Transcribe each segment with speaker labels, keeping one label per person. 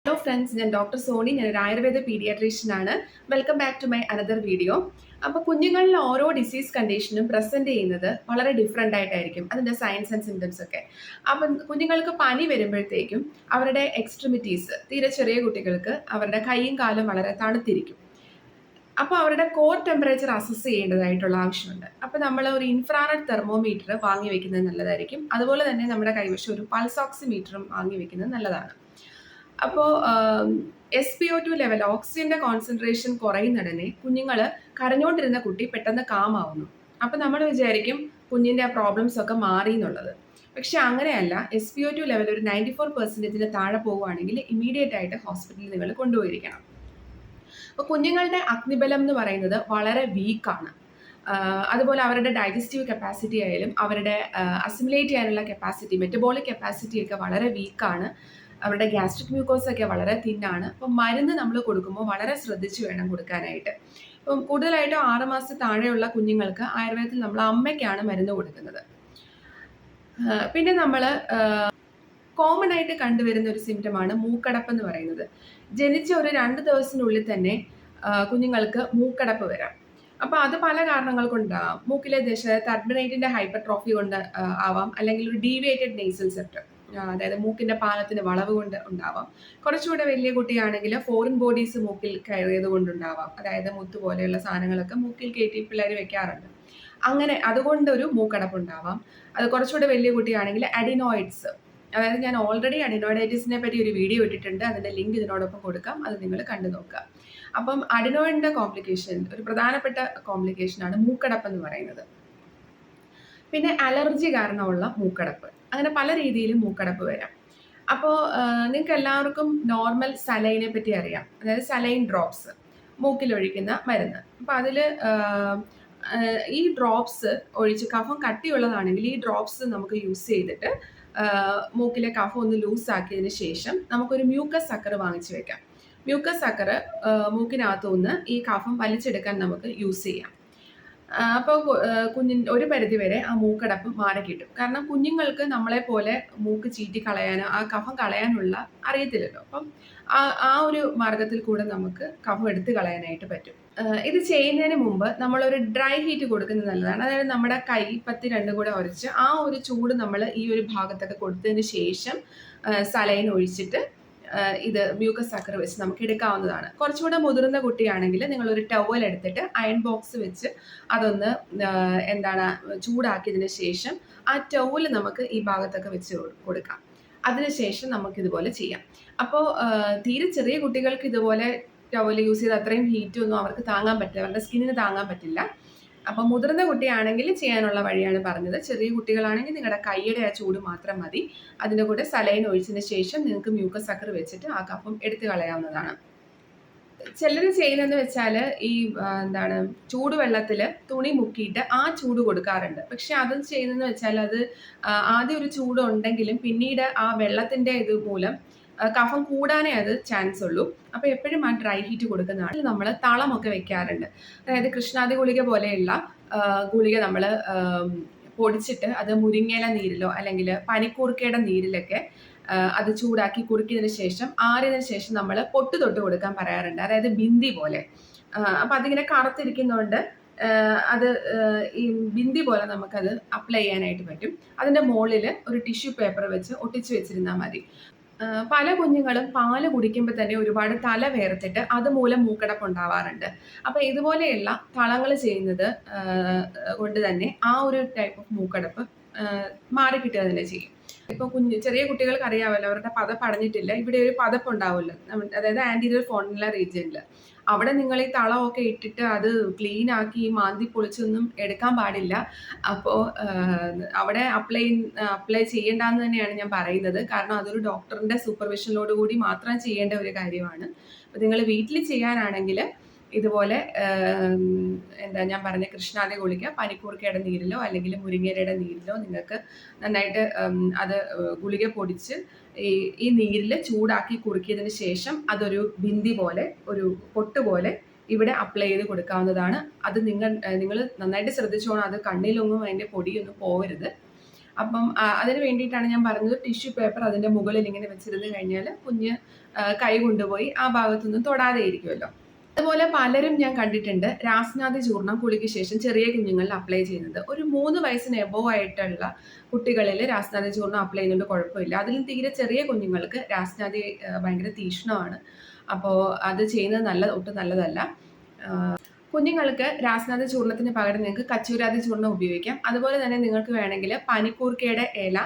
Speaker 1: Hello friends, ഞാൻ doctor Soni. ഞാൻ ഒരു ആയുർവേദ പീഡിയാട്രീഷ്യൻ ആണ്. Welcome back to my another video. അപ്പോൾ കുഞ്ഞുങ്ങളിൽ ഓരോ ഡിസീസ് കണ്ടീഷനും പ്രസന്റ് ചെയ്യുന്നത് വളരെ ഡിഫറെൻ്റ് ആയിട്ടായിരിക്കും, അതിൻ്റെ സയൻസ് ആൻഡ് സിംറ്റംസ് ഒക്കെ. അപ്പം കുഞ്ഞുങ്ങൾക്ക് പനി വരുമ്പോഴത്തേക്കും അവരുടെ എക്സ്ട്രിമിറ്റീസ്, തീരെ ചെറിയ കുട്ടികൾക്ക് അവരുടെ കൈയും കാലും വളരെ തണുത്തിരിക്കും. അപ്പോൾ അവരുടെ കോർ ടെമ്പറേച്ചർ അസസ് ചെയ്യേണ്ടതായിട്ടുള്ള ആവശ്യമുണ്ട്. അപ്പോൾ നമ്മൾ ഒരു ഇൻഫ്രാറെഡ് തെർമോമീറ്റർ വാങ്ങി വെക്കുന്നത് നല്ലതായിരിക്കും. അതുപോലെ തന്നെ നമ്മുടെ കൈവശം ഒരു പൾസ് ഓക്സിമീറ്ററും വാങ്ങി വെക്കുന്നത് നല്ലതാണ്. അപ്പോൾ SpO2 ലെവൽ, ഓക്സിജന്റെ കോൺസെൻട്രേഷൻ കുറയുന്നിടനെ കുഞ്ഞുങ്ങൾ കരഞ്ഞുകൊണ്ടിരുന്ന കുട്ടി പെട്ടെന്ന് കാമാവുന്നു. അപ്പം നമ്മൾ വിചാരിക്കും കുഞ്ഞിൻ്റെ ആ പ്രോബ്ലംസ് ഒക്കെ മാറി എന്നുള്ളത്. പക്ഷെ അങ്ങനെയല്ല. SpO2 ലെവൽ ഒരു 94% താഴെ പോവുകയാണെങ്കിൽ ഇമ്മീഡിയറ്റ് ആയിട്ട് ഹോസ്പിറ്റലിൽ നിങ്ങൾ കൊണ്ടുപോയിരിക്കണം. അപ്പോൾ കുഞ്ഞുങ്ങളുടെ അഗ്നിബലം എന്ന് പറയുന്നത് വളരെ വീക്കാണ്. അതുപോലെ അവരുടെ ഡൈജസ്റ്റീവ് കപ്പാസിറ്റി ആയാലും അവരുടെ അസിമുലേറ്റ് ചെയ്യാനുള്ള കപ്പാസിറ്റി, മെറ്റബോളിക് കപ്പാസിറ്റി ഒക്കെ വളരെ വീക്കാണ്. അവരുടെ ഗ്യാസ്ട്രിക് മ്യൂക്കോസ് ഒക്കെ വളരെ തിന്നാണ്. അപ്പം മരുന്ന് നമ്മൾ കൊടുക്കുമ്പോൾ വളരെ ശ്രദ്ധിച്ച് വേണം കൊടുക്കാനായിട്ട്. ഇപ്പം കൂടുതലായിട്ടും 6 മാസത്തിൽ താഴെയുള്ള കുഞ്ഞുങ്ങൾക്ക് ആയുർവേദത്തിൽ നമ്മൾ അമ്മയ്ക്കാണ് മരുന്ന് കൊടുക്കുന്നത്. പിന്നെ നമ്മൾ കോമൺ ആയിട്ട് കണ്ടുവരുന്ന ഒരു സിംറ്റമാണ് മൂക്കടപ്പ് എന്ന് പറയുന്നത്. ജനിച്ച ഒരു 2 ദിവസത്തിനുള്ളിൽ തന്നെ കുഞ്ഞുങ്ങൾക്ക് മൂക്കടപ്പ് വരാം. അപ്പോൾ അത് പല കാരണങ്ങൾ കൊണ്ടാവാം. മൂക്കിലെ ദശ, ടർബിനേറ്റിന്റെ ഹൈപ്പർട്രോഫി കൊണ്ട് ആവാം, അല്ലെങ്കിൽ ഒരു ഡീവിയേറ്റഡ് നേസൽ സെപ്റ്റം, അതായത് മൂക്കിന്റെ പാലത്തിന് വളവ് കൊണ്ട് ഉണ്ടാവാം. കുറച്ചുകൂടെ വലിയ കുട്ടിയാണെങ്കിൽ ഫോറിൻ ബോഡീസ് മൂക്കിൽ കയറിയത് കൊണ്ടുണ്ടാവാം, അതായത് മുത്ത് പോലെയുള്ള സാധനങ്ങളൊക്കെ മൂക്കിൽ കയറ്റി പിള്ളേർ വെക്കാറുണ്ട്. അങ്ങനെ അതുകൊണ്ടൊരു മൂക്കടപ്പ് ഉണ്ടാവാം. അത് കുറച്ചുകൂടെ വലിയ കുട്ടിയാണെങ്കിൽ അഡിനോയിഡ്സ്, അതായത് ഞാൻ ഓൾറെഡി അഡിനോയിഡൈറ്റിസിനെ പറ്റി ഒരു വീഡിയോ ഇട്ടിട്ടുണ്ട്, അതിന്റെ ലിങ്ക് ഇതിനോടൊപ്പം കൊടുക്കാം, അത് നിങ്ങൾ കണ്ടു നോക്കുക. അപ്പം അഡിനോയിഡിന്റെ കോംപ്ലിക്കേഷൻ ഒരു പ്രധാനപ്പെട്ട കോംപ്ലിക്കേഷനാണ് മൂക്കടപ്പ് എന്ന് പറയുന്നത്. പിന്നെ അലർജി കാരണമുള്ള മൂക്കടപ്പ്, അങ്ങനെ പല രീതിയിലും മൂക്കടപ്പ് വരാം. അപ്പോൾ നിങ്ങൾക്ക് എല്ലാവർക്കും നോർമൽ സലൈനെ പറ്റി അറിയാം, അതായത് സലൈൻ ഡ്രോപ്സ്, മൂക്കിലൊഴിക്കുന്ന മരുന്ന്. അപ്പം അതിൽ ഈ ഡ്രോപ്സ് ഒഴിച്ച്, കഫം കട്ടിയുള്ളതാണെങ്കിൽ ഈ ഡ്രോപ്സ് നമുക്ക് യൂസ് ചെയ്തിട്ട് മൂക്കിലെ കഫം ഒന്ന് ലൂസാക്കിയതിന് ശേഷം നമുക്കൊരു മ്യൂക്കസ് സക്കർ വാങ്ങിച്ചു വെക്കാം. മ്യൂക്കസ് സക്കർ മൂക്കിനകത്തുനിന്ന് ഈ കഫം വലിച്ചെടുക്കാൻ നമുക്ക് യൂസ് ചെയ്യാം. അപ്പോൾ ഒരു പരിധിവരെ ആ മൂക്കടപ്പ് മാറിക്കിട്ടും. കാരണം കുഞ്ഞുങ്ങൾക്ക് നമ്മളെ പോലെ മൂക്ക് ചീറ്റി കളയാനോ ആ കഫം കളയാനുള്ള അറിയത്തില്ലല്ലോ. അപ്പം ആ ഒരു മാർഗത്തിൽ കൂടെ നമുക്ക് കഫം എടുത്ത് കളയാനായിട്ട് പറ്റും. ഇത് ചെയ്യുന്നതിന് മുമ്പ് നമ്മളൊരു ഡ്രൈ ഹീറ്റ് കൊടുക്കുന്നത് നല്ലതാണ്. അതായത് നമ്മുടെ കൈപ്പത്തി രണ്ടും കൂടെ ഉരച്ച് ആ ഒരു ചൂട് നമ്മൾ ഈ ഒരു ഭാഗത്തൊക്കെ കൊടുത്തതിന് ശേഷം സലൈൻ ഒഴിച്ചിട്ട് ഇത് മ്യൂക്കസ് സക്കർ വെച്ച് നമുക്ക് എടുക്കാവുന്നതാണ്. കുറച്ചുകൂടെ മുതിർന്ന കുട്ടിയാണെങ്കിൽ നിങ്ങളൊരു ടവൽ എടുത്തിട്ട് അയൺ ബോക്സ് വെച്ച് അതൊന്ന് ചൂടാക്കിയതിന് ശേഷം ആ ടവൽ നമുക്ക് ഈ ഭാഗത്തൊക്കെ വെച്ച് കൊടുക്കാം. അതിനുശേഷം നമുക്കിതുപോലെ ചെയ്യാം. അപ്പോൾ തീരെ ചെറിയ കുട്ടികൾക്ക് ഇതുപോലെ ടവൽ യൂസ് ചെയ്ത് അത്രയും ഹീറ്റ് ഒന്നും അവർക്ക് താങ്ങാൻ പറ്റില്ല, അവരുടെ സ്കിന്നിന് താങ്ങാൻ പറ്റില്ല. അപ്പം മുതിർന്ന കുട്ടിയാണെങ്കിൽ ചെയ്യാനുള്ള വഴിയാണ് പറഞ്ഞത്. ചെറിയ കുട്ടികളാണെങ്കിൽ നിങ്ങളുടെ കൈയുടെ ആ ചൂട് മാത്രം മതി. അതിൻ്റെ കൂടെ സലൈൻ ഒഴിച്ചതിന് ശേഷം നിങ്ങൾക്ക് മ്യൂക്കസ് സക്കർ വെച്ചിട്ട് ആ കഫം എടുത്തു കളയാവുന്നതാണ്. ചിലർ ചെയ്യുന്നതെന്ന് വെച്ചാൽ ഈ ചൂടുവെള്ളത്തിൽ തുണി മുക്കിയിട്ട് ആ ചൂട് കൊടുക്കാറുണ്ട്. പക്ഷെ അത് ചെയ്യുന്നതെന്ന് വെച്ചാൽ അത് ആദ്യം ഒരു ചൂട് ഉണ്ടെങ്കിലും പിന്നീട് ആ വെള്ളത്തിൻ്റെ ഇത് മൂലം കഫം കൂടാനേ അത് ചാൻസ് ഉള്ളൂ. അപ്പോൾ എപ്പോഴും ആ ഡ്രൈ ഹീറ്റ് കൊടുക്കുന്നതാണ്. നമ്മൾ തളമൊക്കെ വെക്കാറുണ്ട്. അതായത് കൃഷ്ണാതി ഗുളിക പോലെയുള്ള ഗുളിക നമ്മൾ പൊടിച്ചിട്ട് അത് മുരിങ്ങയില നീരിലോ അല്ലെങ്കിൽ പനിക്കൂർക്കയുടെ നീരിലൊക്കെ അത് ചൂടാക്കി കുറുക്കിയതിന് ശേഷം ആറിയതിനു ശേഷം നമ്മൾ പൊട്ട് തൊട്ട് കൊടുക്കാൻ പറയാറുണ്ട്. അതായത് ബിന്ദി പോലെ. അപ്പം അതിങ്ങനെ കറുത്തിരിക്കുന്നതുകൊണ്ട് അത് ഈ ബിന്ദി പോലെ നമുക്കത് അപ്ലൈ ചെയ്യാനായിട്ട് പറ്റും. അതിൻ്റെ മുകളിൽ ഒരു ടിഷ്യൂ പേപ്പർ വെച്ച് ഒട്ടിച്ച് വെച്ചിരുന്നാൽ മതി. പല കുഞ്ഞുങ്ങളും പാല് കുടിക്കുമ്പോൾ തന്നെ ഒരുപാട് തല വേർത്തിട്ട് അതുമൂലം മൂക്കടപ്പ് ഉണ്ടാവാറുണ്ട്. അപ്പോൾ ഇതുപോലെയുള്ള തളങ്ങൾ ചെയ്യുന്നത് കൊണ്ട് തന്നെ ആ ഒരു ടൈപ്പ് ഓഫ് മൂക്കടപ്പ് മാറിക്കിട്ടുക തന്നെ ചെയ്യും. ഇപ്പോൾ ചെറിയ കുട്ടികൾക്ക് അറിയാമല്ലോ, അവരുടെ പതപ്പ് അടഞ്ഞിട്ടില്ല, ഇവിടെ ഒരു പതപ്പ് ഉണ്ടാവുമല്ലോ, അതായത് ആൻറ്റീരിയർ ഫോർണിക്കുലർ റീജിയനിൽ. അവിടെ നിങ്ങൾ ഈ തളമൊക്കെ ഇട്ടിട്ട് അത് ക്ലീൻ ആക്കി മാന്തി പൊളിച്ചൊന്നും എടുക്കാൻ പാടില്ല. അപ്പോൾ അവിടെ അപ്ലൈ ചെയ്യേണ്ടെന്ന് തന്നെയാണ് ഞാൻ പറയുന്നത്. കാരണം അതൊരു ഡോക്ടറിൻ്റെ സൂപ്പർവിഷനിലോട് കൂടി മാത്രം ചെയ്യേണ്ട ഒരു കാര്യമാണ്. അപ്പോൾ നിങ്ങൾ വീട്ടിൽ ചെയ്യാനാണെങ്കിൽ ഇതുപോലെ ഞാൻ പറഞ്ഞ കൃഷ്ണാതി ഗുളിക പനിക്കൂർക്കയുടെ നീരിലോ അല്ലെങ്കിൽ മുരിങ്ങയിലയുടെ നീരിലോ നിങ്ങൾക്ക് നന്നായിട്ട് അത് ഗുളിക പൊടിച്ച് ഈ നീരിൽ ചൂടാക്കി കുറുക്കിയതിന് ശേഷം അതൊരു ബിന്ദി പോലെ, ഒരു പൊട്ട് പോലെ ഇവിടെ അപ്ലൈ ചെയ്ത് കൊടുക്കാവുന്നതാണ്. അത് നിങ്ങൾ നന്നായിട്ട് ശ്രദ്ധിച്ചോണം, അത് കണ്ണിലൊന്നും അതിൻ്റെ പൊടിയൊന്നും പോവരുത്. അപ്പം അതിന് വേണ്ടിയിട്ടാണ് ഞാൻ പറഞ്ഞത് ടിഷ്യൂ പേപ്പർ അതിൻ്റെ മുകളിൽ ഇങ്ങനെ വെച്ചിരുന്ന് കഴിഞ്ഞാൽ കുഞ്ഞ് കൈ കൊണ്ടുപോയി ആ ഭാഗത്തൊന്നും തൊടാതെ ഇരിക്കുമല്ലോ. അതുപോലെ പലരും ഞാൻ കണ്ടിട്ടുണ്ട് രാസ്നാദി ചൂർണം കുളിക്ക് ശേഷം ചെറിയ കുഞ്ഞുങ്ങളിൽ അപ്ലൈ ചെയ്യുന്നത്. ഒരു 3 വയസ്സിന് എബോവ് ആയിട്ടുള്ള കുട്ടികളിൽ രാസ്നാദി ചൂർണം അപ്ലൈ ചെയ്യുന്നുണ്ട്, കുഴപ്പമില്ല. അതിലും തീരെ ചെറിയ കുഞ്ഞുങ്ങൾക്ക് രാസ്നാദി ഭയങ്കര തീക്ഷ്ണമാണ്. അപ്പോൾ അത് ചെയ്യുന്നത് ഒട്ടും നല്ലതല്ല. കുഞ്ഞുങ്ങൾക്ക് രാസ്നാദി ചൂർണത്തിന് പകരം നിങ്ങൾക്ക് കച്ചൂരാതി ചൂർണം ഉപയോഗിക്കാം. അതുപോലെ തന്നെ നിങ്ങൾക്ക് വേണമെങ്കിൽ പനിക്കൂർക്കയുടെ ഇല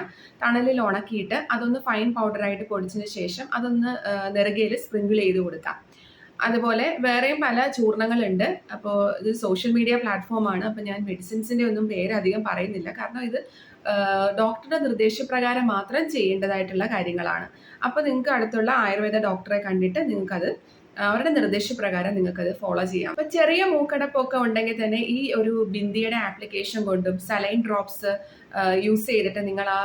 Speaker 1: തണലിൽ ഉണക്കിയിട്ട് അതൊന്ന് ഫൈൻ പൗഡറായിട്ട് പൊടിച്ചതിന് ശേഷം അതൊന്ന് നെറുകയിൽ സ്പ്രിങ്കിൾ ചെയ്ത് കൊടുക്കാം. അതുപോലെ വേറെയും പല ചൂർണങ്ങളുണ്ട്. അപ്പോൾ ഇത് സോഷ്യൽ മീഡിയ പ്ലാറ്റ്ഫോമാണ്. അപ്പോൾ ഞാൻ മെഡിസിൻസിൻ്റെ ഒന്നും പേര് അധികം പറയുന്നില്ല. കാരണം ഇത് ഡോക്ടറുടെ നിർദ്ദേശപ്രകാരം മാത്രം ചെയ്യേണ്ടതായിട്ടുള്ള കാര്യങ്ങളാണ്. അപ്പോൾ നിങ്ങൾക്ക് അടുത്തുള്ള ആയുർവേദ ഡോക്ടറെ കണ്ടിട്ട് നിങ്ങൾക്കത് അവരുടെ നിർദ്ദേശപ്രകാരം നിങ്ങൾക്കത് ഫോളോ ചെയ്യാം. അപ്പോൾ ചെറിയ മൂക്കടപ്പൊക്കെ ഉണ്ടെങ്കിൽ തന്നെ ഈ ഒരു ബിന്ദിയുടെ ആപ്ലിക്കേഷൻ കൊണ്ടും സലൈൻ ഡ്രോപ്സ് യൂസ് ചെയ്തിട്ട് നിങ്ങൾ ആ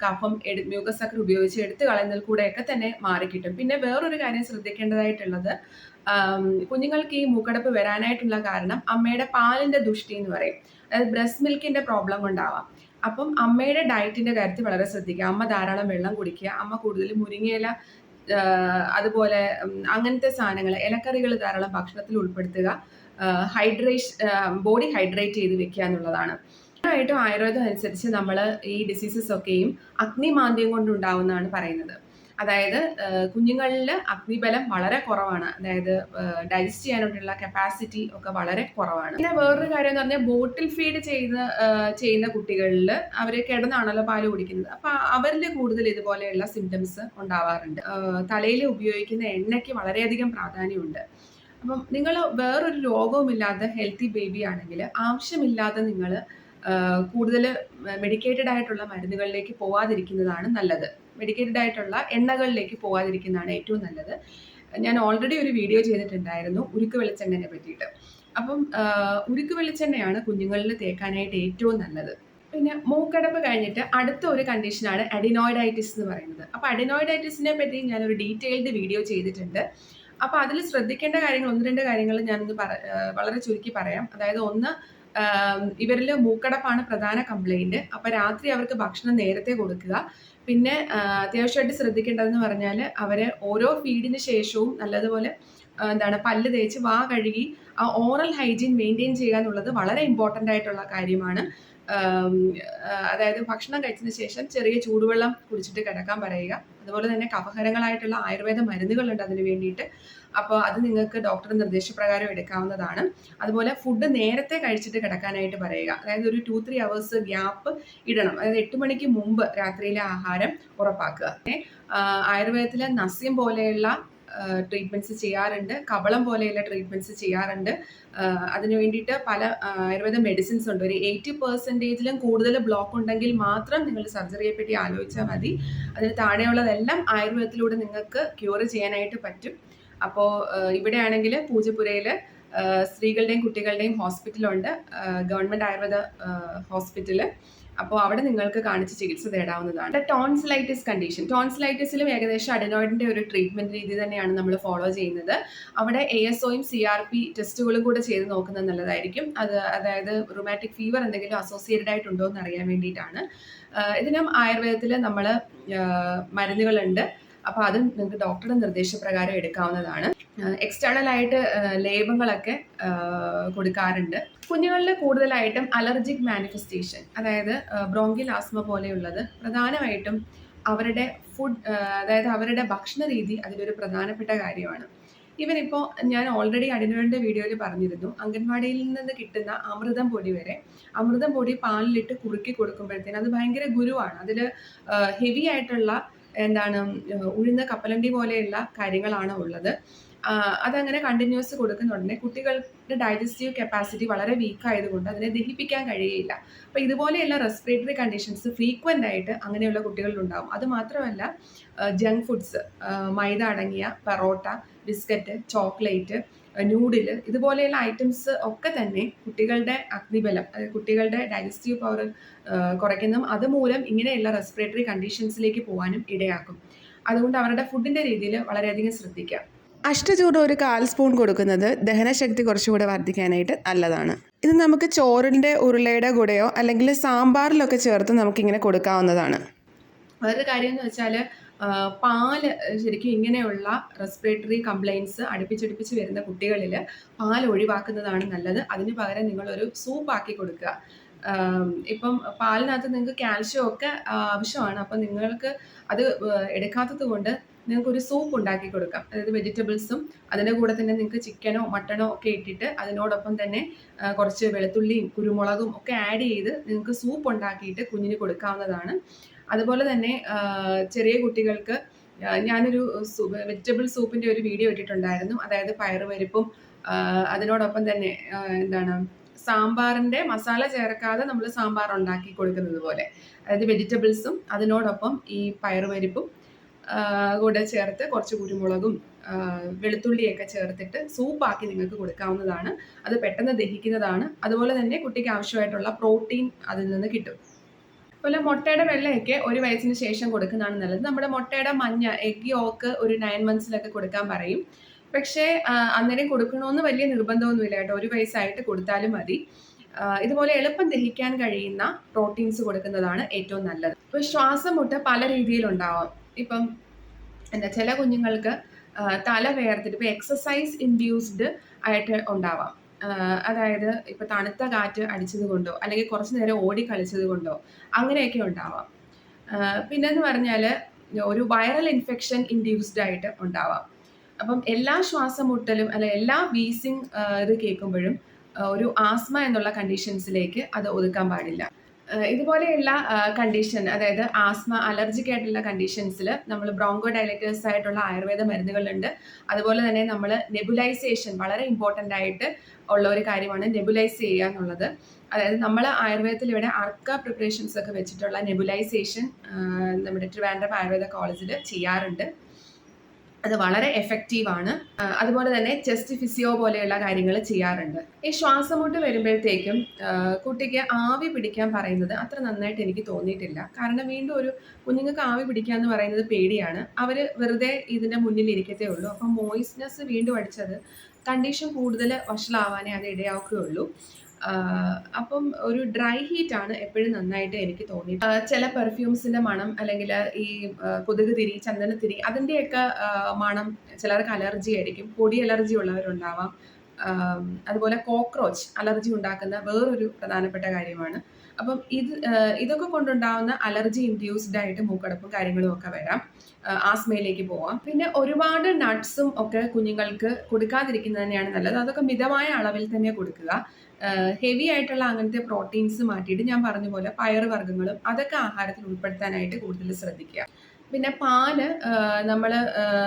Speaker 1: കഫം മ്യൂക്കസ് ഒക്കെ ഉപയോഗിച്ച് എടുത്തു കളയുന്നതിൽ കൂടെയൊക്കെ തന്നെ മാറിക്കിട്ടും. പിന്നെ വേറൊരു കാര്യം ശ്രദ്ധിക്കേണ്ടതായിട്ടുള്ളത്, കുഞ്ഞുങ്ങൾക്ക് ഈ മൂക്കടപ്പ് വരാനായിട്ടുള്ള കാരണം അമ്മയുടെ പാലിന്റെ ദുഷ്ടി എന്ന് പറയും. അതായത് ബ്രസ്റ്റ് മിൽക്കിന്റെ പ്രോബ്ലം കൊണ്ടാവാം. അപ്പം അമ്മയുടെ ഡയറ്റിന്റെ കാര്യത്തിൽ വളരെ ശ്രദ്ധിക്കുക. അമ്മ ധാരാളം വെള്ളം കുടിക്കുക. അമ്മ കൂടുതൽ മുരിങ്ങയില അതുപോലെ അങ്ങനത്തെ സാധനങ്ങൾ, ഇലക്കറികൾ ധാരാളം ഭക്ഷണത്തിൽ ഉൾപ്പെടുത്തുക. ബോഡി ഹൈഡ്രേറ്റ് ചെയ്ത് വെക്കുക എന്നുള്ളതാണ്. ായിട്ടും ആയുർവേദം അനുസരിച്ച് നമ്മൾ ഈ ഡിസീസസ് ഒക്കെയും അഗ്നിമാന്ദ്യം കൊണ്ടുണ്ടാവുന്നതാണ് പറയുന്നത്. അതായത് കുഞ്ഞുങ്ങളിൽ അഗ്നിബലം വളരെ കുറവാണ്. അതായത് ഡൈജസ്റ്റ് ചെയ്യാനായിട്ടുള്ള കപ്പാസിറ്റി ഒക്കെ വളരെ കുറവാണ്. പിന്നെ വേറൊരു കാര്യം എന്ന് പറഞ്ഞാൽ ബോട്ടിൽ ഫീഡ് ചെയ്യുന്ന കുട്ടികളിൽ അവർ കിടന്നാണല്ലോ പാല് കുടിക്കുന്നത്. അപ്പൊ അവരിൽ കൂടുതൽ ഇതുപോലെയുള്ള സിംറ്റംസ് ഉണ്ടാവാറുണ്ട്. തലയിൽ ഉപയോഗിക്കുന്ന എണ്ണയ്ക്ക് വളരെയധികം പ്രാധാന്യമുണ്ട്. അപ്പം നിങ്ങൾ വേറൊരു രോഗവുമില്ലാതെ ഹെൽത്തി ബേബി ആണെങ്കിൽ ആവശ്യമില്ലാതെ നിങ്ങൾ കൂടുതൽ മെഡിക്കേറ്റഡ് ആയിട്ടുള്ള മരുന്നുകളിലേക്ക് പോവാതിരിക്കുന്നതാണ് നല്ലത്. മെഡിക്കേറ്റഡ് ആയിട്ടുള്ള എണ്ണകളിലേക്ക് പോവാതിരിക്കുന്നതാണ് ഏറ്റവും നല്ലത്. ഞാൻ ഓൾറെഡി ഒരു വീഡിയോ ചെയ്തിട്ടുണ്ടായിരുന്നു ഉരുക്ക് വെളിച്ചെണ്ണയെ പറ്റിയിട്ട്. അപ്പം ഉരുക്ക് വെളിച്ചെണ്ണയാണ് കുഞ്ഞുങ്ങളിൽ തേക്കാനായിട്ട് ഏറ്റവും നല്ലത്. പിന്നെ മൂക്കടപ്പ് കഴിഞ്ഞിട്ട് അടുത്ത ഒരു കണ്ടീഷനാണ് അഡിനോയിഡൈറ്റിസ് എന്ന് പറയുന്നത്. അപ്പോൾ അഡിനോയിഡൈറ്റിസിനെ പറ്റി ഞാനൊരു ഡീറ്റെയിൽഡ് വീഡിയോ ചെയ്തിട്ടുണ്ട്. അപ്പോൾ അതിൽ ശ്രദ്ധിക്കേണ്ട കാര്യങ്ങൾ 1-2 കാര്യങ്ങൾ ഞാനൊന്ന് വളരെ ചുരുക്കി പറയാം. അതായത് ഒന്ന്, ഇവരിൽ മൂക്കടപ്പാണ് പ്രധാന കംപ്ലൈൻറ്റ്. അപ്പോൾ രാത്രി അവർക്ക് ഭക്ഷണം നേരത്തെ കൊടുക്കുക. പിന്നെ അത്യാവശ്യമായിട്ട് ശ്രദ്ധിക്കേണ്ടതെന്ന് പറഞ്ഞാൽ അവരെ ഓരോ ഫീഡിന് ശേഷവും നല്ലതുപോലെ പല്ല് തേച്ച് വാ കഴുകി ആ ഓറൽ ഹൈജീൻ മെയിൻറ്റെയിൻ ചെയ്യുക എന്നുള്ളത് വളരെ ഇമ്പോർട്ടൻ്റ് ആയിട്ടുള്ള കാര്യമാണ്. അതായത് ഭക്ഷണം കഴിച്ചതിന് ശേഷം ചെറിയ ചൂടുവെള്ളം കുടിച്ചിട്ട് കിടക്കാൻ പറയുക. അതുപോലെ തന്നെ കഫഹരങ്ങളായിട്ടുള്ള ആയുർവേദ മരുന്നുകളുണ്ട് അതിന് വേണ്ടിയിട്ട്. അപ്പോൾ അത് നിങ്ങൾക്ക് ഡോക്ടറുടെ നിർദ്ദേശപ്രകാരം എടുക്കാവുന്നതാണ്. അതുപോലെ ഫുഡ് നേരത്തെ കഴിച്ചിട്ട് കിടക്കാനായിട്ട് പറയുക. അതായത് ഒരു 2-3 hours ഗ്യാപ്പ് ഇടണം. അതായത് 8 മണിക്ക് മുമ്പ് രാത്രിയിലെ ആഹാരം ഉറപ്പാക്കുക. ആയുർവേദത്തിൽ നസ്യം പോലെയുള്ള ട്രീറ്റ്മെൻറ്റ്സ് ചെയ്യാറുണ്ട്, കബളം പോലെയുള്ള ട്രീറ്റ്മെൻറ്റ്സ് ചെയ്യാറുണ്ട്. അതിന് വേണ്ടിയിട്ട് പല ആയുർവേദ മെഡിസിൻസ് ഉണ്ട്. ഒരു 80% കൂടുതൽ ബ്ലോക്ക് ഉണ്ടെങ്കിൽ മാത്രം നിങ്ങൾ സർജറിയെ പറ്റി ആലോചിച്ചാൽ മതി. അതിന് താഴെയുള്ളതെല്ലാം ആയുർവേദത്തിലൂടെ നിങ്ങൾക്ക് ക്യൂർ ചെയ്യാനായിട്ട് പറ്റും. അപ്പോൾ ഇവിടെയാണെങ്കിൽ പൂജപ്പുരയിൽ സ്ത്രീകളുടെയും കുട്ടികളുടെയും ഹോസ്പിറ്റലുണ്ട്, ഗവൺമെൻറ് ആയുർവേദ ഹോസ്പിറ്റല്. അപ്പോൾ അവിടെ നിങ്ങൾക്ക് കാണിച്ച് ചികിത്സ തേടാവുന്നതാണ്. ടോൺസിലൈറ്റിസ് കണ്ടീഷൻ, ടോൺസിലൈറ്റിസിലും ഏകദേശം അഡെനോയിഡിന്റെ ഒരു ട്രീറ്റ്മെന്റ് രീതി തന്നെയാണ് നമ്മൾ ഫോളോ ചെയ്യുന്നത്. അവിടെ ASOയും CRP ടെസ്റ്റുകളും കൂടെ ചെയ്ത് നോക്കുന്നത് നല്ലതായിരിക്കും. അതായത് റുമാറ്റിക് ഫീവർ എന്തെങ്കിലും അസോസിയേറ്റഡ് ആയിട്ടുണ്ടോ എന്ന് അറിയാൻ വേണ്ടിയിട്ടാണ്. ഇതിനും ആയുർവേദത്തിൽ നമ്മൾ മരുന്നുകളുണ്ട്. അപ്പോൾ അത് നിങ്ങൾക്ക് ഡോക്ടറുടെ നിർദ്ദേശപ്രകാരം എടുക്കാവുന്നതാണ്. എക്സ്റ്റേണൽ ആയിട്ട് ലേപങ്ങളൊക്കെ കൊടുക്കാറുണ്ട്. കുഞ്ഞുങ്ങളിൽ കൂടുതലായിട്ടും അലർജിക് മാനിഫെസ്റ്റേഷൻ, അതായത് ബ്രോങ്കിയൽ ആസ്മ പോലെയുള്ളത് പ്രധാനമായിട്ടും അവരുടെ അതായത് അവരുടെ ഭക്ഷണ രീതി അതിലൊരു പ്രധാനപ്പെട്ട കാര്യമാണ്. ഇപ്പോൾ ഞാൻ ഓൾറെഡി അഡിനോയിഡിന്റെ വീഡിയോയിൽ പറഞ്ഞിരുന്നു, അംഗൻവാടിയിൽ നിന്ന് കിട്ടുന്ന അമൃതം പൊടി വരെ, അമൃതം പൊടി പാലിലിട്ട് കുറുക്കി കൊടുക്കുമ്പോഴത്തേന് അത് ഭയങ്കര ഗുരുവാണ്. അതിൽ ഹെവി ആയിട്ടുള്ള ഉഴുന്ന കപ്പലണ്ടി പോലെയുള്ള കാര്യങ്ങളാണ് ഉള്ളത്. അതങ്ങനെ കണ്ടിന്യൂസ് കൊടുക്കുന്നുണ്ടെങ്കിൽ കുട്ടികളുടെ ഡൈജസ്റ്റീവ് കപ്പാസിറ്റി വളരെ വീക്ക് ആയതുകൊണ്ട് അതിനെ ദഹിപ്പിക്കാൻ കഴിയില്ല. അപ്പോൾ ഇതുപോലെയുള്ള റെസ്പിറേറ്ററി കണ്ടീഷൻസ് ഫ്രീക്വൻ്റ് ആയിട്ട് അങ്ങനെയുള്ള കുട്ടികളിലുണ്ടാകും. അത് മാത്രമല്ല ജങ്ക് ഫുഡ്സ്, മൈദ അടങ്ങിയ പൊറോട്ട, ബിസ്ക്കറ്റ്, ചോക്ലേറ്റ്, നൂഡിൽ, ഇതുപോലെയുള്ള ഐറ്റംസ് ഒക്കെ തന്നെ കുട്ടികളുടെ അഗ്നിബലം, അതായത് കുട്ടികളുടെ ഡൈജസ്റ്റീവ് പവർ കുറയ്ക്കുന്നതും അതുമൂലം ഇങ്ങനെയുള്ള റെസ്പിറേറ്ററി കണ്ടീഷൻസിലേക്ക് പോകാനും ഇടയാക്കും. അതുകൊണ്ട് അവരുടെ ഫുഡിൻ്റെ രീതിയിൽ വളരെയധികം ശ്രദ്ധിക്കാം. അഷ്ടചൂർണ്ണം ഒരു 1/4 സ്പൂൺ കൊടുക്കുന്നത് ദഹനശക്തി കുറച്ചുകൂടെ വർദ്ധിക്കാനായിട്ട് നല്ലതാണ്. ഇത് നമുക്ക് ചോറിൻ്റെ ഉരുളയുടെ കൂടെയോ അല്ലെങ്കിൽ സാമ്പാറിലൊക്കെ ചേർത്ത് നമുക്കിങ്ങനെ കൊടുക്കാവുന്നതാണ്. വേറൊരു കാര്യം എന്ന് വെച്ചാൽ പാല് ശരിക്കും ഇങ്ങനെയുള്ള റെസ്പിറേറ്ററി കംപ്ലയിൻസ് അടുപ്പിച്ചടുപ്പിച്ച് വരുന്ന കുട്ടികളിൽ പാൽ ഒഴിവാക്കുന്നതാണ് നല്ലത്. അതിന് പകരം നിങ്ങളൊരു സൂപ്പാക്കി കൊടുക്കുക. ഇപ്പം പാലിനകത്ത് നിങ്ങൾക്ക് കാൽഷ്യം ഒക്കെ ആവശ്യമാണ്. അപ്പം നിങ്ങൾക്ക് അത് എടുക്കാത്തത് കൊണ്ട് നിങ്ങൾക്കൊരു സൂപ്പ് ഉണ്ടാക്കി കൊടുക്കാം. അതായത് വെജിറ്റബിൾസും അതിൻ്റെ കൂടെ തന്നെ നിങ്ങൾക്ക് ചിക്കനോ മട്ടണോ ഒക്കെ ഇട്ടിട്ട് അതിനോടൊപ്പം തന്നെ കുറച്ച് വെളുത്തുള്ളിയും കുരുമുളകും ഒക്കെ ആഡ് ചെയ്ത് നിങ്ങൾക്ക് സൂപ്പ് ഉണ്ടാക്കിയിട്ട് കുഞ്ഞിന് കൊടുക്കാവുന്നതാണ്. അതുപോലെ തന്നെ ചെറിയ കുട്ടികൾക്ക് ഞാനൊരു വെജിറ്റബിൾ സൂപ്പിൻ്റെ ഒരു വീഡിയോ ഇട്ടിട്ടുണ്ടായിരുന്നു. അതായത് പയറുപരിപ്പും അതിനോടൊപ്പം തന്നെ എന്താണ് സാമ്പാറിൻ്റെ മസാല ചേർക്കാതെ നമ്മൾ സാമ്പാർ ഉണ്ടാക്കി കൊടുക്കുന്നത് പോലെ, അതായത് വെജിറ്റബിൾസും അതിനോടൊപ്പം ഈ പയറുപരിപ്പും കൂടെ ചേർത്ത് കുറച്ച് കുരുമുളകും വെളുത്തുള്ളിയൊക്കെ ചേർത്തിട്ട് സൂപ്പാക്കി നിങ്ങൾക്ക് കൊടുക്കാവുന്നതാണ്. അത് പെട്ടെന്ന് ദഹിക്കുന്നതാണ്. അതുപോലെ തന്നെ കുട്ടിക്ക് ആവശ്യമായിട്ടുള്ള പ്രോട്ടീൻ അതിൽ നിന്ന് കിട്ടും. അതുപോലെ മുട്ടയുടെ വെള്ളയൊക്കെ 1 വയസ്സിന് ശേഷം കൊടുക്കുന്നതാണ് നല്ലത്. നമ്മുടെ മുട്ടയുടെ മഞ്ഞ എഗ് യോക്ക് ഒരു 9 മന്ത്സിലൊക്കെ കൊടുക്കാൻ പറയും. പക്ഷേ അന്നേരം കൊടുക്കണമെന്ന് വലിയ നിർബന്ധമൊന്നുമില്ല കേട്ടോ. 1 വയസ്സായിട്ട് കൊടുത്താലും മതി. ഇതുപോലെ എളുപ്പം ദഹിക്കാൻ കഴിയുന്ന പ്രോട്ടീൻസ് കൊടുക്കുന്നതാണ് ഏറ്റവും നല്ലത്. ഇപ്പോൾ ശ്വാസമുട്ട് പല രീതിയിലുണ്ടാവാം. ഇപ്പം ചില കുഞ്ഞുങ്ങൾക്ക് തല വേർത്തിട്ട് ഇപ്പോൾ എക്സസൈസ് ഇൻഡ്യൂസ്ഡ് ആയിട്ട് ഉണ്ടാവാം. അതായത് ഇപ്പോൾ തണുത്ത കാറ്റ് അടിച്ചത് കൊണ്ടോ അല്ലെങ്കിൽ കുറച്ച് നേരം ഓടി കളിച്ചത് കൊണ്ടോ അങ്ങനെയൊക്കെ ഉണ്ടാവാം. പിന്നെന്ന് പറഞ്ഞാൽ ഒരു വൈറൽ ഇൻഫെക്ഷൻ ഇൻഡ്യൂസ്ഡ് ആയിട്ട് ഉണ്ടാവാം. അപ്പം എല്ലാ ശ്വാസമുട്ടലും അല്ലെ എല്ലാ വീസിങ് ഇത് കേൾക്കുമ്പോഴും ഒരു ആസ്മ എന്നുള്ള കണ്ടീഷൻസിലേക്ക് അത് ഒതുക്കാൻ പാടില്ല. ഇതുപോലെയുള്ള കണ്ടീഷൻ, അതായത് ആസ്മ, അലർജിക് ആയിട്ടുള്ള കണ്ടീഷൻസിൽ നമ്മൾ ബ്രോങ്കോ ഡയലറ്റേഴ്സ് ആയിട്ടുള്ള ആയുർവേദ മരുന്നുകളുണ്ട്. അതുപോലെ തന്നെ നമ്മൾ നെബുലൈസേഷൻ വളരെ ഇമ്പോർട്ടൻ്റ് ആയിട്ട് ഉള്ള ഒരു കാര്യമാണ് നെബുലൈസ് ചെയ്യുക എന്നുള്ളത്. അതായത് നമ്മൾ ആയുർവേദത്തിൽ ഇവിടെ അർക്ക പ്രിപ്പറേഷൻസ് ഒക്കെ വെച്ചിട്ടുള്ള നെബുലൈസേഷൻ നമ്മുടെ ട്രിവാൻഡ്രം ആയുർവേദ കോളേജിൽ ചെയ്യാറുണ്ട്. അത് വളരെ എഫക്റ്റീവാണ്. അതുപോലെ തന്നെ ചെസ്റ്റ് ഫിസിയോ പോലെയുള്ള കാര്യങ്ങൾ ചെയ്യാറുണ്ട്. ഈ ശ്വാസമുട്ട് വരുമ്പോഴത്തേക്കും കുട്ടിക്ക് ആവി പിടിക്കാൻ പറയുന്നത് അത്ര നന്നായിട്ട് എനിക്ക് തോന്നിയിട്ടില്ല. കാരണം വീണ്ടും ഒരു കുഞ്ഞുങ്ങൾക്ക് ആവി പിടിക്കുക എന്ന് പറയുന്നത് പേടിയാണ്. അവർ വെറുതെ ഇതിൻ്റെ മുന്നിൽ ഇരിക്കത്തേ ഉള്ളൂ. അപ്പം മോയിസ്നെസ് വീണ്ടും അടിച്ചത് കണ്ടീഷൻ കൂടുതൽ വഷളാവാനേ അത് ഇടയാക്കുകയുള്ളൂ. അപ്പം ഒരു ഡ്രൈ ഹീറ്റ് ആണ് എപ്പോഴും നന്നായിട്ട് എനിക്ക് തോന്നിയിട്ട്. ചില പെർഫ്യൂംസിന്റെ മണം അല്ലെങ്കിൽ ഈ കൊതുക് തിരി, ചന്ദനത്തിരി അതിൻ്റെയൊക്കെ മണം ചിലർക്ക് അലർജി ആയിരിക്കും. പൊടി അലർജി ഉള്ളവരുണ്ടാവാം. അതുപോലെ കോക്രോച്ച് അലർജി ഉണ്ടാക്കുന്ന വേറൊരു പ്രധാനപ്പെട്ട കാര്യമാണ്. അപ്പം ഇതൊക്കെ കൊണ്ടുണ്ടാവുന്ന അലർജി ഇൻഡ്യൂസ്ഡ് ആയിട്ട് മൂക്കടപ്പും കാര്യങ്ങളും ഒക്കെ വരാം. ആസ്മയിലേക്ക് പോവാം. പിന്നെ ഒരുപാട് നട്ട്സും ഒക്കെ കുഞ്ഞുങ്ങൾക്ക് കൊടുക്കാതിരിക്കുന്നത് തന്നെയാണ് നല്ലത്. അതൊക്കെ മിതമായ അളവിൽ തന്നെ കൊടുക്കുക. ഹെവി ആയിട്ടുള്ള അങ്ങനത്തെ പ്രോട്ടീൻസ് മാറ്റിയിട്ട് ഞാൻ പറഞ്ഞ പോലെ പയറുവർഗ്ഗങ്ങളും അതൊക്കെ ആഹാരത്തിൽ ഉൾപ്പെടുത്താനായിട്ട് കൂടുതൽ ശ്രദ്ധിക്കുക. പിന്നെ പാല് നമ്മൾ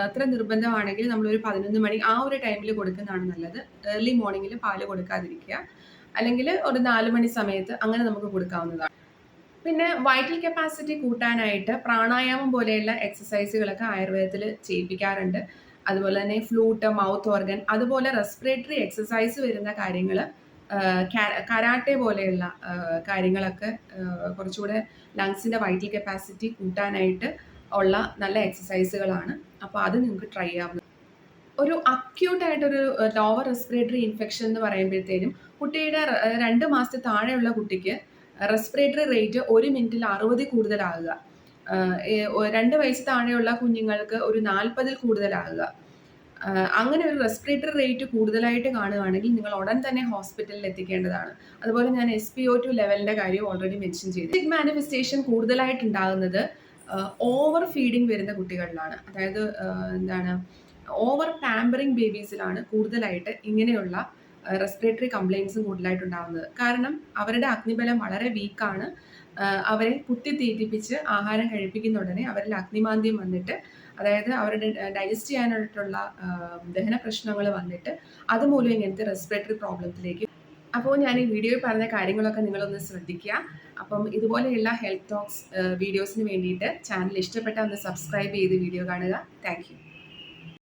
Speaker 1: അത്ര നിർബന്ധമാണെങ്കിൽ നമ്മളൊരു 11 മണി ആ ഒരു ടൈമിൽ കൊടുക്കുന്നതാണ് നല്ലത്. ഏർലി മോർണിംഗിൽ പാല് കൊടുക്കാതിരിക്കുക. അല്ലെങ്കിൽ ഒരു 4 മണി സമയത്ത് അങ്ങനെ നമുക്ക് കൊടുക്കാവുന്നതാണ്. പിന്നെ വൈറ്റൽ കപ്പാസിറ്റി കൂട്ടാനായിട്ട് പ്രാണായാമം പോലെയുള്ള എക്സസൈസുകളൊക്കെ ആയുർവേദത്തിൽ ചെയ്യിപ്പിക്കാറുണ്ട്. അതുപോലെ തന്നെ ഫ്ലൂട്ട്, മൗത്ത് ഓർഗൻ, അതുപോലെ റെസ്പിറേറ്ററി എക്സസൈസ് വരുന്ന കാര്യങ്ങൾ, കരാട്ടെ പോലെയുള്ള കാര്യങ്ങളൊക്കെ കുറച്ചുകൂടെ ലങ്സിൻ്റെ വൈറ്റൽ കപ്പാസിറ്റി കൂട്ടാനായിട്ട് ഉള്ള നല്ല എക്സസൈസുകളാണ്. അപ്പോൾ അത് നിങ്ങൾക്ക് ട്രൈ ചെയ്യാവുന്നത്. ഒരു അക്യൂട്ടായിട്ടൊരു ലോവർ റെസ്പിറേറ്ററി ഇൻഫെക്ഷൻ എന്ന് പറയുമ്പോഴത്തേനും കുട്ടിയുടെ 2 മാസത്തെ താഴെയുള്ള കുട്ടിക്ക് റെസ്പിറേറ്ററി റേറ്റ് 1 മിനിറ്റിൽ 60 കൂടുതലാകുക. 2 വയസ്സ് താഴെയുള്ള കുഞ്ഞുങ്ങൾക്ക് ഒരു 40 കൂടുതലാകുക. അങ്ങനെ ഒരു റെസ്പിറേറ്ററി റേറ്റ് കൂടുതലായിട്ട് കാണുകയാണെങ്കിൽ നിങ്ങൾ ഉടൻ തന്നെ ഹോസ്പിറ്റലിൽ എത്തിക്കേണ്ടതാണ്. അതുപോലെ ഞാൻ SpO2 ലെവലിൻ്റെ കാര്യം ഓൾറെഡി മെൻഷൻ ചെയ്തു. ഫിസിക് മാനിഫെസ്റ്റേഷൻ കൂടുതലായിട്ടുണ്ടാകുന്നത് ഓവർ ഫീഡിങ് വരുന്ന കുട്ടികളിലാണ്. അതായത് ഓവർ പാമ്പറിങ് ബേബീസിലാണ് കൂടുതലായിട്ട് ഇങ്ങനെയുള്ള റെസ്പിറേറ്ററി കംപ്ലയിൻസും കൂടുതലായിട്ടുണ്ടാകുന്നത്. കാരണം അവരുടെ അഗ്നിബലം വളരെ വീക്കാണ്. അവരെ കുത്തിത്തീറ്റിപ്പിച്ച് ആഹാരം കഴിപ്പിക്കുന്ന ഉടനെ അവരിൽ അഗ്നിമാന്ദ്യം വന്നിട്ട്, അതായത് അവരുടെ ഡൈജസ്റ്റ് ചെയ്യാനായിട്ടുള്ള ദഹന പ്രശ്നങ്ങൾ വന്നിട്ട് അതുമൂലം ഇങ്ങനത്തെ റെസ്പിറേറ്ററി പ്രോബ്ലത്തിലേക്ക്. അപ്പോൾ ഞാൻ ഈ വീഡിയോയിൽ പറഞ്ഞ കാര്യങ്ങളൊക്കെ നിങ്ങളൊന്ന് ശ്രദ്ധിക്കുക. അപ്പം ഇതുപോലെയുള്ള ഹെൽത്ത് ടോക്സ് വീഡിയോസിന് വേണ്ടിയിട്ട് ചാനൽ ഇഷ്ടപ്പെട്ട ഒന്ന് സബ്സ്ക്രൈബ് ചെയ്ത് വീഡിയോ കാണുക. Thank you.